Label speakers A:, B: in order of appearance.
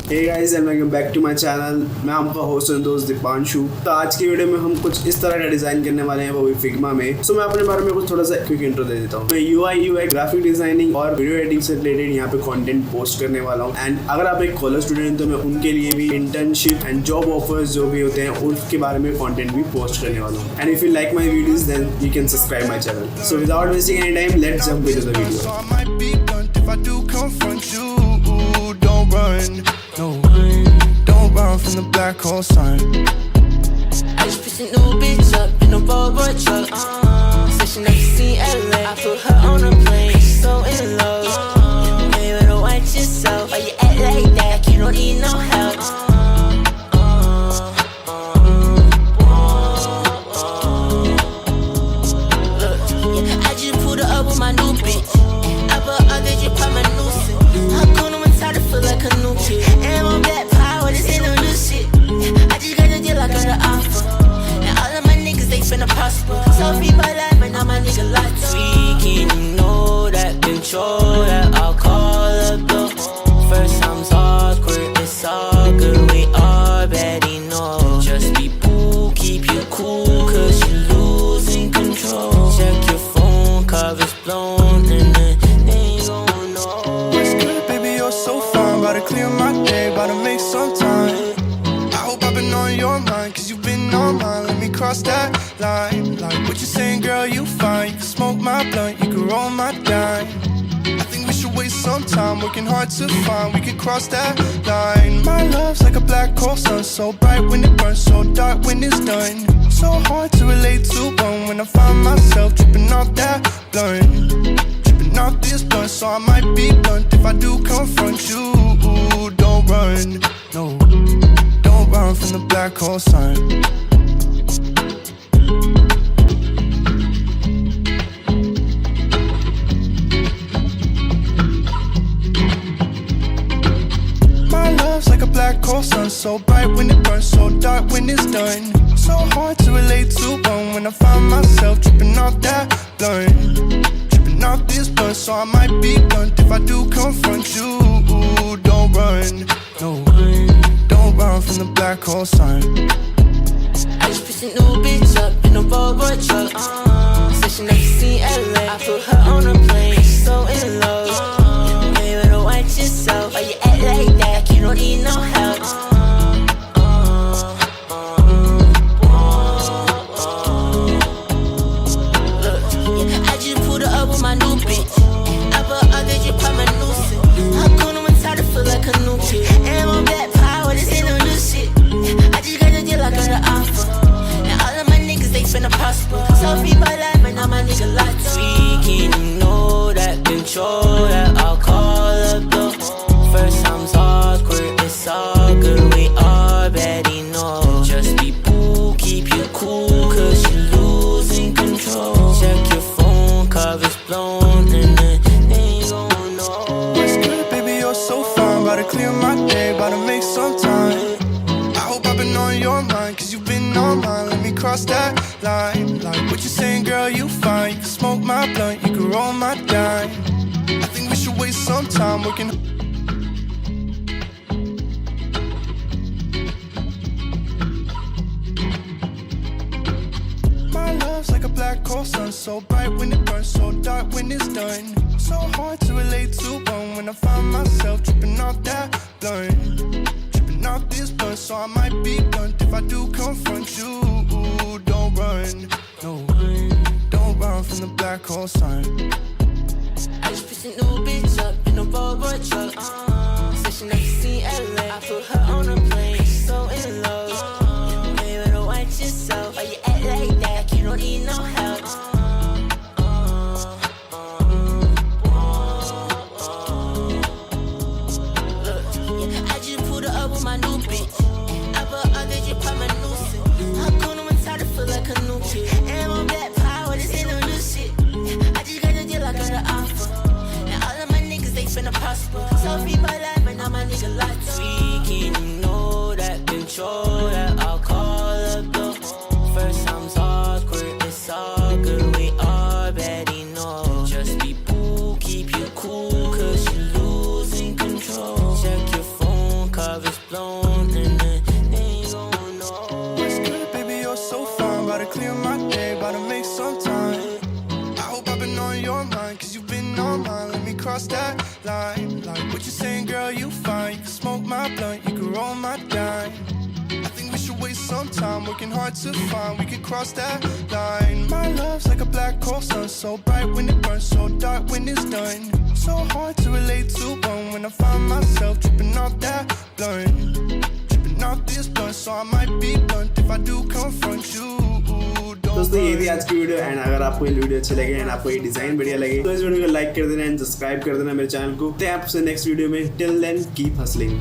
A: Hey guys and welcome back to my channel। मैं आपका host और दोस्त दीपांशु। तो आज की वीडियो में हम कुछ इस तरह का डिजाइन करने वाले हैं, वो भी फिग्मा में। सो मैं अपने बारे में कुछ थोड़ा सा क्विक इंट्रो दे देता हूँ। मैं UI UX ग्राफिक डिजाइनिंग और वीडियो एडिटिंग से रिलेटेड यहाँ पे कंटेंट पोस्ट करने वाला हूँ। एंड अगर आप एक कॉलेज स्टूडेंट तो मैं उनके लिए भी इंटर्नशिप एंड जॉब ऑफर्स जो भी होते हैं उनके बारे में कंटेंट भी पोस्ट करने वाला हूँ। And if you like my videos then you can subscribe my channel. So without wasting any time let's jump into the video.
B: Run from the black hole sun.
C: I just picked a new bitch up in a Volvo truck. Said she never seen LA. I put her on a plane, she's so in love. You better watch yourself. Why you act like that? Like you don't need no help. Look, yeah, I just pulled her up with my new bitch. I put all that you pop my nuisance. I'm cool, I'm tired, I feel like a new kid. And I'm black power, this ain't no new shit. I just got a deal, I got an offer. And all of my niggas, they finna prosper. So people life, but now my nigga like tweaking. You know that control that I'll call up though. First time's awkward, it's all good, we already know. Just be cool, keep you cool, cause you're losing control. Check your phone, cover's blown, and then you gon' know.
B: What's good, baby, you're so fine. About to clear my day, about to make some time. I hope I've been on your mind, cause you've been on mine. Let me cross that line. Like what you saying, girl, you fine. You can smoke my blunt, you can roll my dime. I think we should waste some time working hard to find we can cross that line. My love's like a black hole sun, so bright when it burns, so dark when it's done. So hard to relate to one when I find myself tripping off that blunt, tripping off this blunt. So I might be blunt if I do confront you. Don't run, no, don't run from the black hole sun. Like a black hole sun, so bright when it burns, so dark when it's done. So hard to relate to one when I find myself tripping off that blunt, tripping off this blunt. So I might be blunt if I do confront you. Don't run, no, don't run from the black hole sun.
C: I just picked a new bitch up in a Volvo truck. Said she never seen LA. I put her on a plane, she's so in love. You better watch yourself. Why you act like that? Like you don't need no help. Look, yeah, I just pulled her up with my new bitch. I put all that you pop my nuisance. I'm cool, I'm tired, I feel like a new kid. And I'm black power, this ain't no new shit. I just got a deal, I got an offer. And all of my niggas, they finna prosper. So people life, but now my nigga like tweaking. You know that control that I'll call up though. First time's awkward, it's all good, we already know. Just be cool, keep you cool, cause you're losing control. Check your phone, cover's blown, and then you gon' know.
B: What's good, baby, you're so fine. About to clear my day, about to make some time. I hope I've been on your mind, cause you've been on mine. Let me cross that line. Like what you saying, girl, you fine. You can smoke my blunt, you can roll my dime. I think we should waste some time working. Like a black hole sun, so bright when it burns, so dark when it's done. So hard to relate to one when I find myself tripping off that blunt, tripping off this blunt. So I might be blunt if I do confront you. Don't run, no, don't run from the black hole sun.
C: I just picked a new bitch up in a Volvo truck. Said she never seen LA. I put her on a plane, she's so in love. You better watch yourself. Why you act like that? Like you don't need no help. Look, yeah, I just pulled her up with my new bitch. I put all that you pop my nuisance. I'm cool, I'm tired, I feel like a new kid. And I'm black power, this ain't no new shit. I just got a deal, I got an offer. And all of my niggas, they finna prosper. So people life, but now my nigga like tweaking. You know that control that I'll call up though. First time's awkward, it's all good, we already know. Just be cool, keep you cool, cause you're losing control. Check your phone, cover
B: cross that line. Like what you saying, girl, you fine. You can smoke my blunt, you can roll my dime. I think we should waste some time working hard to find we could cross that line. My love's like a black hole sun, so bright when it burns, so dark when it's done. So hard to relate to one when I find myself tripping off that blunt, tripping off this blunt. So I might be blunt if I do confront you.
A: दोस्तों ये थी आज की video and अगर आपको ये video अच्छी लगे एंड आपको ये डिजाइन बढ़िया लगे तो इस वीडियो को लाइक कर देना एंड सब्सक्राइब कर देना मेरे चैनल को। तो आपसे नेक्स्ट वीडियो में, टिल देन कीप हसलिंग।